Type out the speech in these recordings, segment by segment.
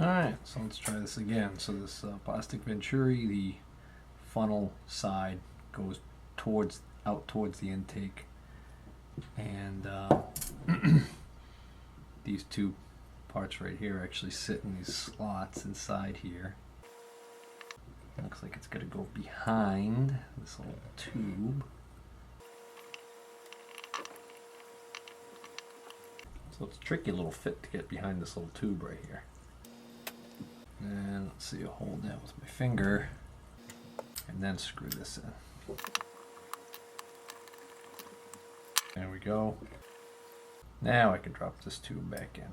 Alright, so let's try this again. So this plastic Venturi, the funnel side goes out towards the intake, and these two parts right here actually sit in these slots inside here. Looks like it's going to go behind this little tube. So it's a tricky little fit to get behind this little tube right here. And let's see, I'll hold that with my finger and then screw this in. There we go. Now I can drop this tube back in.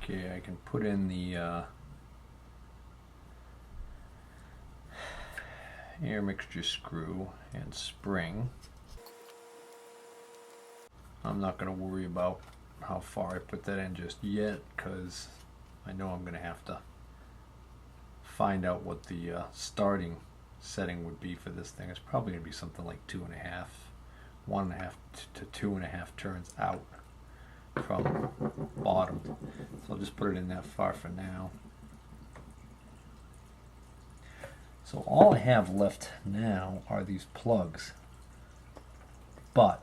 Okay, I can put in the air mixture screw and spring. I'm not going to worry about how far I put that in just yet, because I know I'm going to have to find out what the starting setting would be for this thing. It's probably going to be something like 1.5 to 2.5 turns out from bottom. So I'll just put it in that far for now. So all I have left now are these plugs, but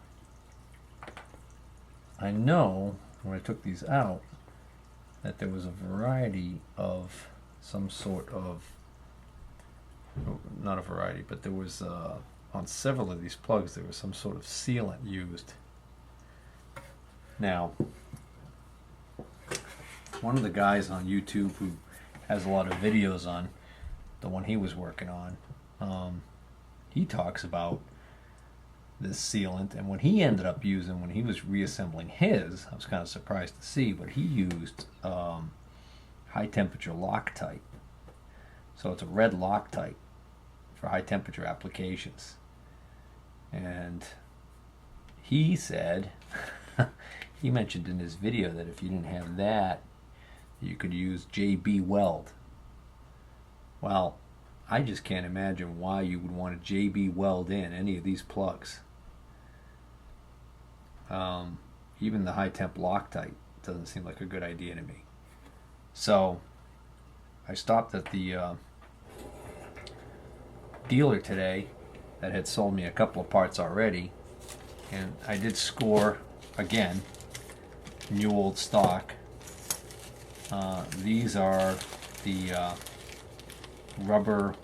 I know when I took these out that there was a variety of some sort of, not a variety, but there was on several of these plugs there was some sort of sealant used. Now, one of the guys on YouTube who has a lot of videos on the one he was working on, he talks about this sealant, and what he ended up using when he was reassembling his, I was kind of surprised to see, but he used high temperature Loctite. So it's a red Loctite for high temperature applications. And he said, he mentioned in his video that if you didn't have that, you could use JB Weld. Well, I just can't imagine why you would want to JB Weld in any of these plugs. Even the high temp Loctite doesn't seem like a good idea to me. So I stopped at the dealer today that had sold me a couple of parts already, and I did score again, new old stock. These are the rubber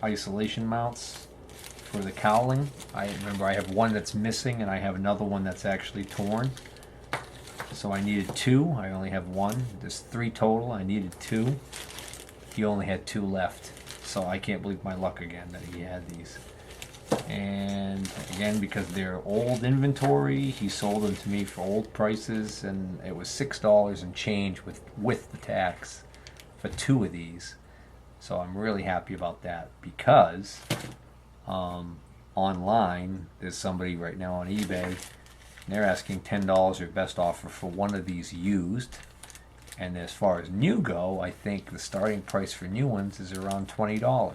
isolation mounts for the cowling. I remember I have one that's missing and I have another one that's actually torn. So I needed two. I only have one. There's 3 total. I needed 2. He only had 2 left. So I can't believe my luck again that he had these. And again, because they're old inventory, he sold them to me for old prices, and it was $6 and change with the tax for 2 of these. So I'm really happy about that, because online there's somebody right now on eBay, and they're asking $10 or best offer for one of these used. And as far as new go, I think the starting price for new ones is around $20.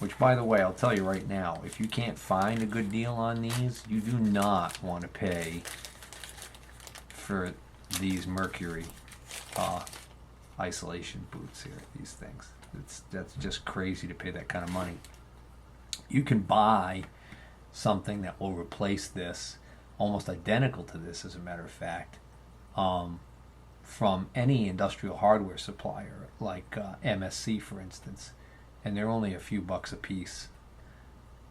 Which, by the way, I'll tell you right now, if you can't find a good deal on these, you do not want to pay for these Mercury isolation boots here, these things. That's just crazy to pay that kind of money. You can buy something that will replace this, almost identical to this as a matter of fact, from any industrial hardware supplier, like MSC for instance, and they're only a few bucks a piece.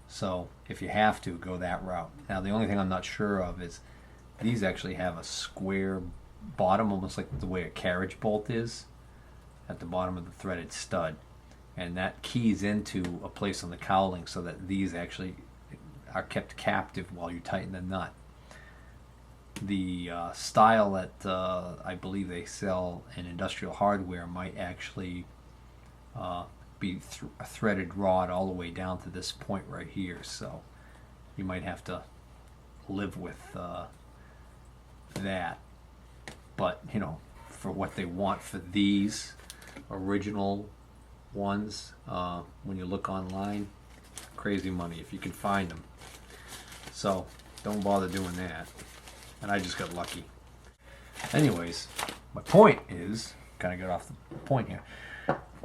So if you have to, go that route. Now the only thing I'm not sure of is these actually have a square bottom, almost like the way a carriage bolt is at the bottom of the threaded stud, and that keys into a place on the cowling so that these actually are kept captive while you tighten the nut. The style that I believe they sell in industrial hardware might actually be a threaded rod all the way down to this point right here, so you might have to live with that. But you know, for what they want for these original ones, when you look online, crazy money if you can find them. So don't bother doing that. And I just got lucky. Anyways, my point is, kind of get off the point here.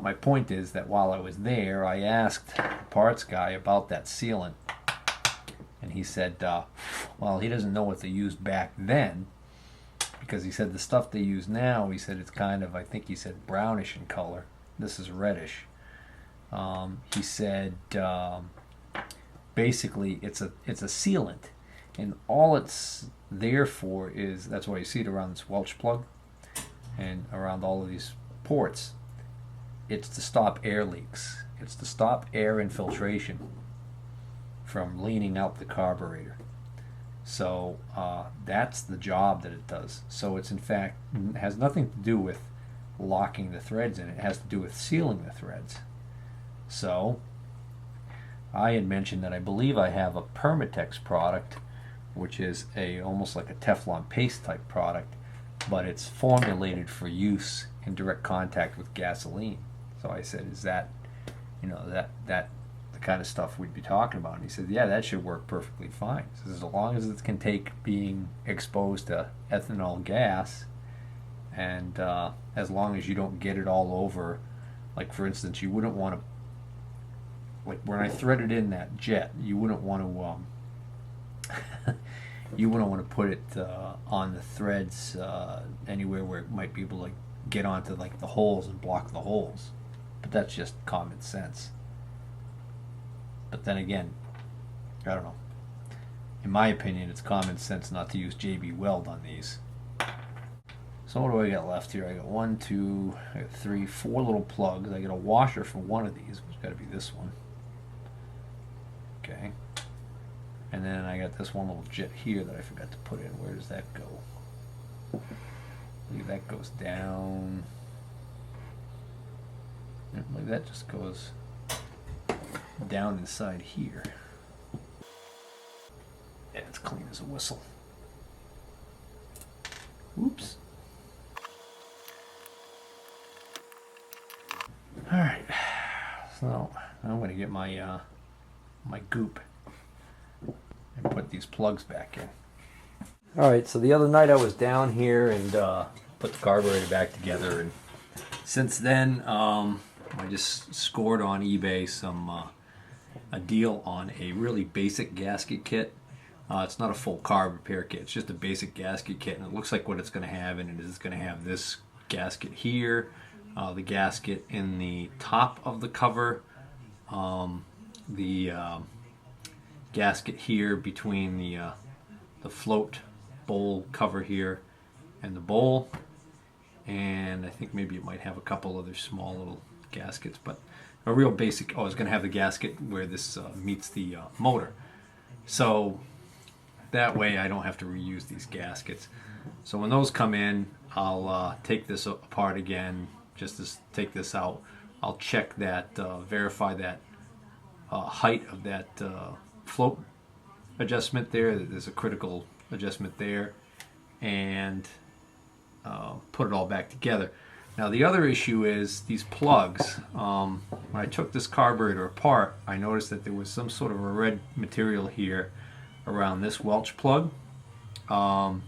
My point is that while I was there, I asked the parts guy about that sealant. And he said, well, he doesn't know what they used back then. Because he said the stuff they use now, he said it's kind of, I think he said brownish in color. This is reddish. He said, basically, it's a sealant. And all it's there for is, that's why you see it around this Welch plug and around all of these ports. It's to stop air leaks. It's to stop air infiltration from leaning out the carburetor. So that's the job that it does. So it's in fact, it has nothing to do with locking the threads in. It has to do with sealing the threads. So I had mentioned that I believe I have a Permatex product, which is almost like a Teflon paste type product, but it's formulated for use in direct contact with gasoline. So I said, is that, that the kind of stuff we'd be talking about? And he said, yeah, that should work perfectly fine. He says, as long as it can take being exposed to ethanol gas, and as long as you don't get it all over, like for instance, you wouldn't want to, like when I threaded in that jet, you wouldn't want to you wouldn't want to put it on the threads anywhere where it might be able to like get onto like the holes and block the holes. But that's just common sense. But then again, I don't know. In my opinion, it's common sense not to use JB Weld on these. So what do I got left here? I got 1, 2, I got 3, 4 little plugs. I got a washer for one of these, which got to be this one. Okay. And then I got this one little jet here that I forgot to put in. Where does that go? I believe that goes down. I believe that just goes down inside here. Yeah, it's clean as a whistle. Oops. Alright, so I'm going to get my my goop and put these plugs back in. Alright, so the other night I was down here and put the carburetor back together, and since then I just scored on eBay a deal on a really basic gasket kit. It's not a full carb repair kit, it's just a basic gasket kit, and it looks like what it's going to have in it is it's going to have this gasket here, the gasket in the top of the cover, the gasket here between the float bowl cover here and the bowl, and I think maybe it might have a couple other small little gaskets, but a real basic. Oh, it's going to have the gasket where this meets the motor, so that way I don't have to reuse these gaskets. So when those come in, I'll take this apart again, just to take this out. I'll check that, verify that height of that float adjustment there. There's a critical adjustment there, and put it all back together. Now the other issue is these plugs. When I took this carburetor apart, I noticed that there was some sort of a red material here around this Welch plug. And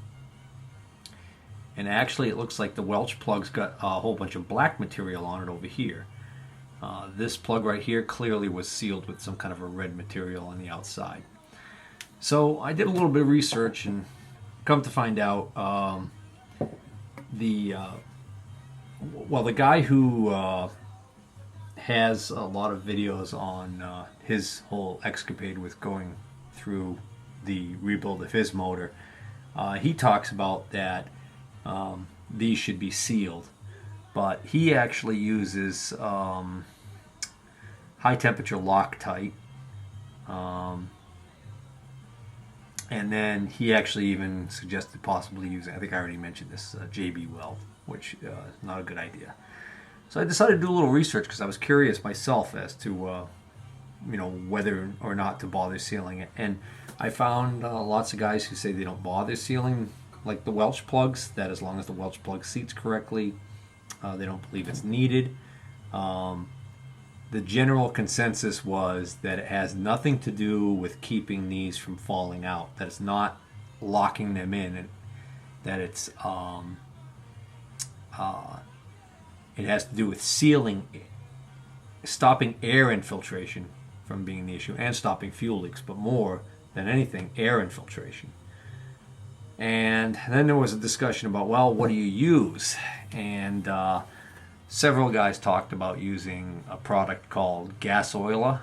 actually it looks like the Welch plug's got a whole bunch of black material on it over here. This plug right here clearly was sealed with some kind of a red material on the outside. So I did a little bit of research and come to find out the guy who has a lot of videos on his whole escapade with going through the rebuild of his motor, he talks about that these should be sealed, but he actually uses high temperature Loctite, and then he actually even suggested possibly using, I think I already mentioned this, JB Weld, which is not a good idea. So I decided to do a little research because I was curious myself as to whether or not to bother sealing it, and I found lots of guys who say they don't bother sealing like the Welch plugs, that as long as the Welch plug seats correctly, they don't believe it's needed. The general consensus was that it has nothing to do with keeping these from falling out, that it's not locking them in. that it has to do with sealing, stopping air infiltration from being the issue, and stopping fuel leaks, but more than anything, air infiltration. And then there was a discussion about, well, what do you use? And several guys talked about using a product called Gasoila.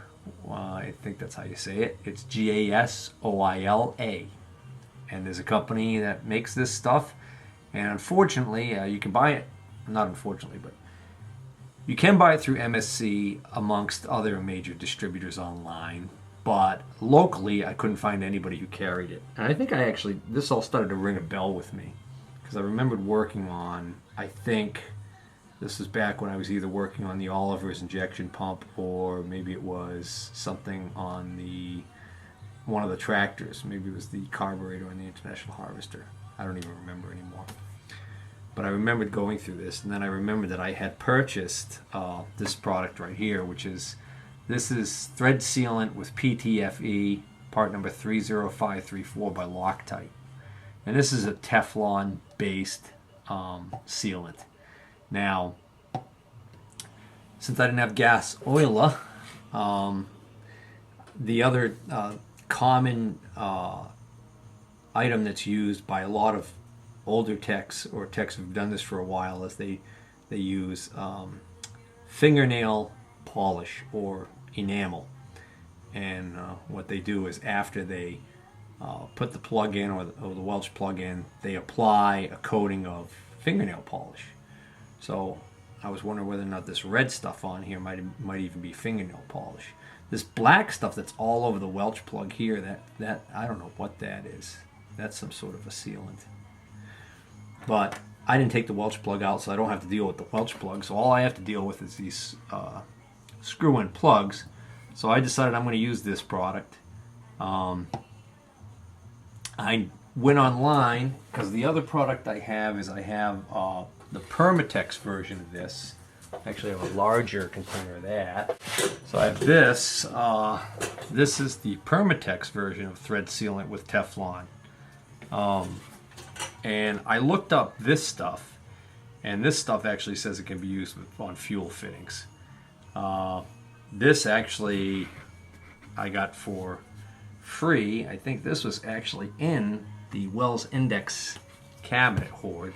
I think that's how you say it. It's Gasoila. And there's a company that makes this stuff. And unfortunately, you can buy it, not unfortunately, but you can buy it through MSC amongst other major distributors online. But locally, I couldn't find anybody who carried it. And I think this all started to ring a bell with me. Because I remembered working on, I think, this was back when I was either working on the Oliver's injection pump, or maybe it was something on one of the tractors. Maybe it was the Carburetor on the International Harvester. I don't even remember anymore. But I remembered going through this, and then I remembered that I had purchased this product right here, this is thread sealant with Ptfe, part number 30534 by Loctite. And this is a Teflon-based sealant. Now, since I didn't have Gasoila, the other common item that's used by a lot of older techs, or techs who've done this for a while, is they use fingernail polish or enamel. And what they do is, after they put the plug in, or the Welch plug in, they apply a coating of fingernail polish. So I was wondering whether or not this red stuff on here might even be fingernail polish. This black stuff that's all over the Welch plug here, that I don't know what that is. That's some sort of a sealant. But I didn't take the Welch plug out, so I don't have to deal with the Welch plug. So all I have to deal with is these screw-in plugs. So I decided I'm going to use this product. I went online, because the other product I have is the Permatex version of this. Actually, I have a larger container of that. So I have this. This is the Permatex version of thread sealant with Teflon. And I looked up this stuff, and this stuff actually says it can be used on fuel fittings. This actually I got for free. I think this was actually in the Wells Index cabinet hoard.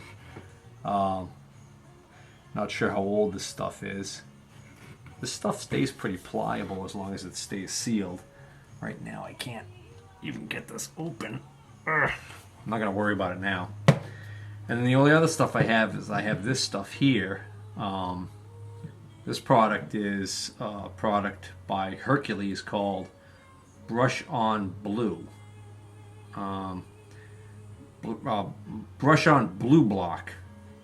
Not sure how old this stuff is. This stuff stays pretty pliable as long as it stays sealed. Right now I can't even get this open. Ugh. I'm not going to worry about it now. And then the only other stuff I have is this stuff here. This product is a product by Hercules called Brush on Blue. Brush on Blue Block.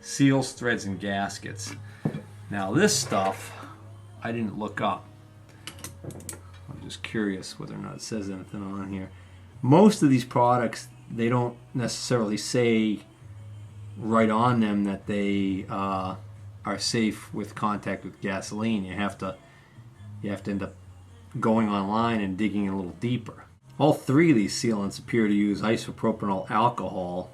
Seals, threads, and gaskets. Now this stuff I didn't look up. I'm just curious whether or not it says anything on here. Most of these products, they don't necessarily say right on them that they are safe with contact with gasoline. You have to end up going online and digging a little deeper. All three of these sealants appear to use isopropanol alcohol.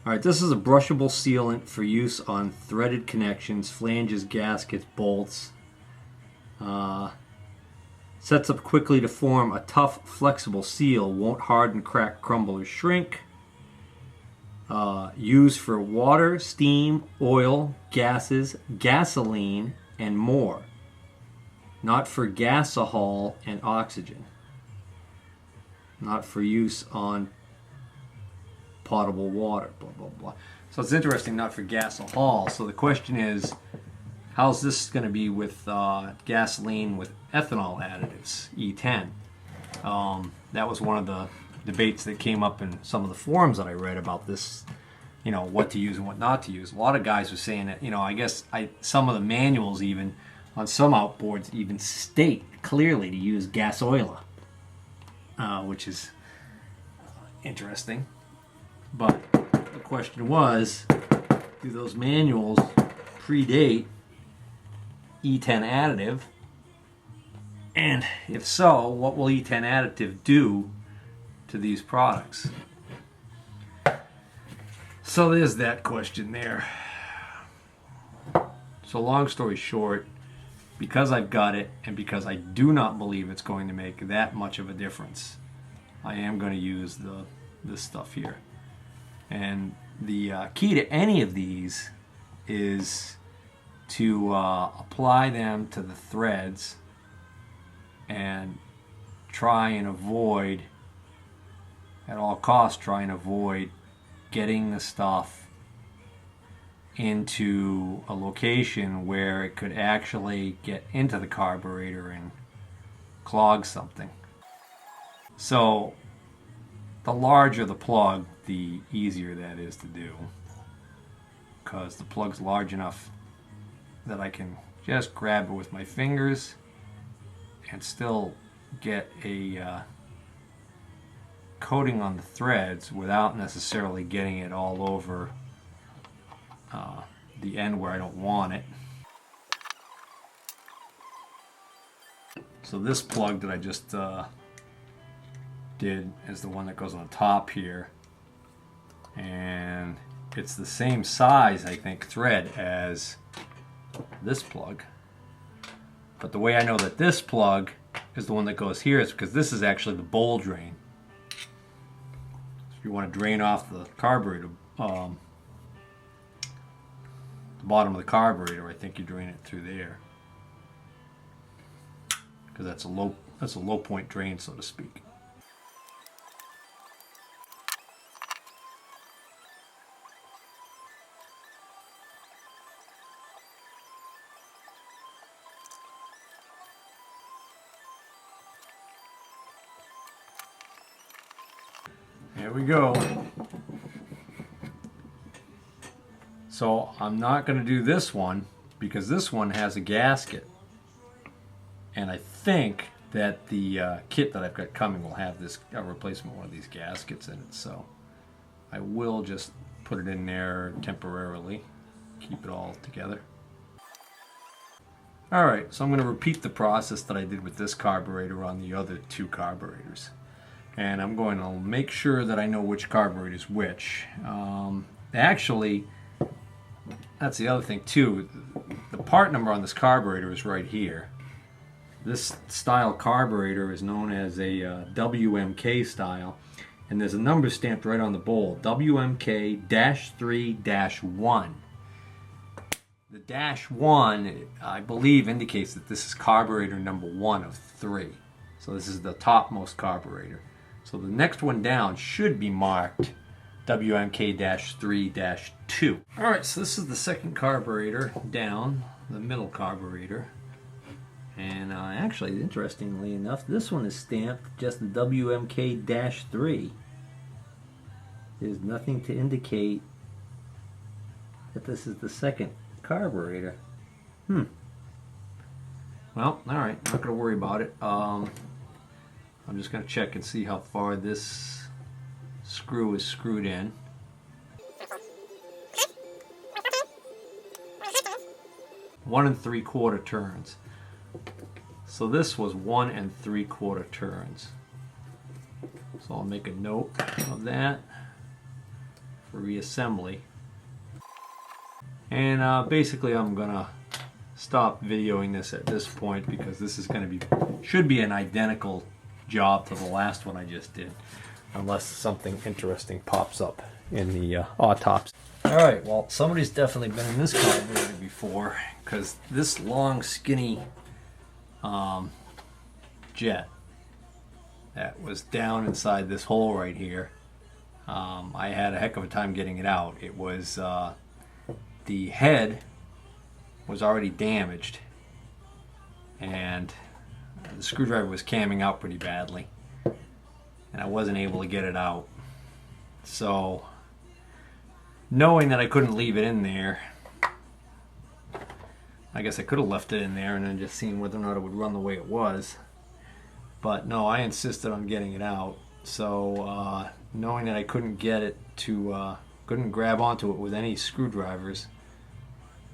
Alright, this is a brushable sealant for use on threaded connections, flanges, gaskets, bolts. Sets up quickly to form a tough, flexible seal. Won't harden, crack, crumble, or shrink. Used for water, steam, oil, gases, gasoline, and more. Not for gasohol and oxygen. Not for use on potable water, blah, blah, blah. So it's interesting, not for gasohol. So the question is, how's this going to be with gasoline with ethanol additives, E10? That was one of the debates that came up in some of the forums that I read about this, what to use and what not to use. A lot of guys were saying that, I guess some of the manuals even, on some outboards, even state clearly to use Gasoila, which is interesting. But the question was, do those manuals predate E10 additive? And if so, what will E10 additive do to these products? So there's that question there. So long story short, because I've got it and because I do not believe it's going to make that much of a difference, I am going to use this stuff here. And the key to any of these is to apply them to the threads and try and avoid, at all costs, try and avoid getting the stuff into a location where it could actually get into the carburetor and clog something. So the larger the plug, the easier that is to do, because the plug's large enough that I can just grab it with my fingers and still get a coating on the threads without necessarily getting it all over the end where I don't want it. So this plug that I just did is the one that goes on top here, and it's the same size, I think, thread as this plug. But the way I know that this plug is the one that goes here is because this is actually the bowl drain. If you want to drain off the carburetor, the bottom of the carburetor, I think you drain it through there, because that's a low point drain, so to speak. There we go. So I'm not going to do this one because this one has a gasket, and I think that the kit that I've got coming will have this replacement one of these gaskets in it. So I will just put it in there temporarily, keep it all together. Alright, so I'm going to repeat the process that I did with this carburetor on the other two carburetors. And I'm going to make sure that I know which carburetor is which. Actually, that's the other thing too. The part number on this carburetor is right here. This style carburetor is known as a WMK style, and there's a number stamped right on the bowl, WMK-3-1. The -1, I believe, indicates that this is carburetor number 1 of 3. So this is the topmost carburetor. So the next one down should be marked WMK-3-2. Alright, so this is the second carburetor down, the middle carburetor. And actually, interestingly enough, this one is stamped just WMK-3. There's nothing to indicate that this is the second carburetor. Well, alright, not going to worry about it. I'm just going to check and see how far this screw is screwed in. One 1 3/4 turns. So this was 1 3/4 turns. So I'll make a note of that for reassembly. And basically I'm going to stop videoing this at this point because this is going to be, should be an identical job to the last one I just did, unless something interesting pops up in the autopsy. Alright, well, somebody's definitely been in this carburetor before, because this long skinny jet that was down inside this hole right here, I had a heck of a time getting it out. It was the head was already damaged, and the screwdriver was camming out pretty badly, and I wasn't able to get it out. So, knowing that I couldn't leave it in there, I guess I could have left it in there and then just seen whether or not it would run the way it was. But no, I insisted on getting it out. So, knowing that I couldn't get it to, couldn't grab onto it with any screwdrivers,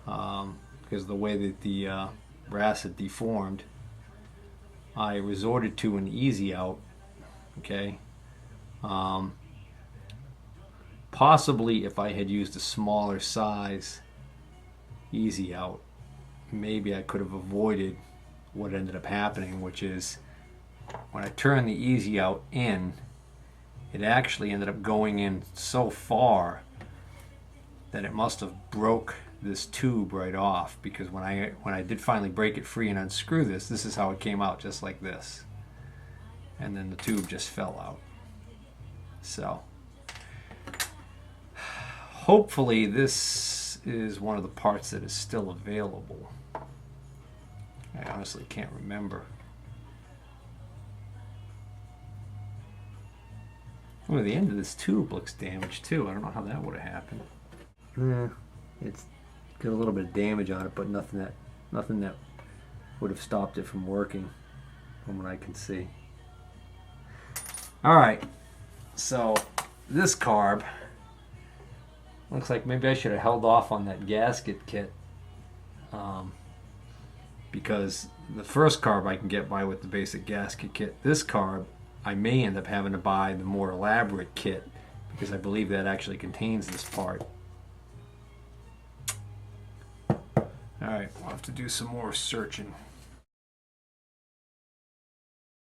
because of the way that the brass had deformed, I resorted to an easy out. Okay, Possibly if I had used a smaller size easy out, maybe I could have avoided what ended up happening, which is when I turned the easy out in, it actually ended up going in so far that it must have broke this tube right off, because when I did finally break it free and unscrew this is how it came out, just like this, and then the tube just fell out. So hopefully this is one of the parts that is still available. I honestly can't remember. Oh, the end of this tube looks damaged too. I don't know how that would have happened. It's got a little bit of damage on it, but nothing that would have stopped it from working, from what I can see. All right, so this carb looks like maybe I should have held off on that gasket kit, because the first carb I can get by with the basic gasket kit. This carb I may end up having to buy the more elaborate kit, because I believe that actually contains this part. Alright, we'll have to do some more searching.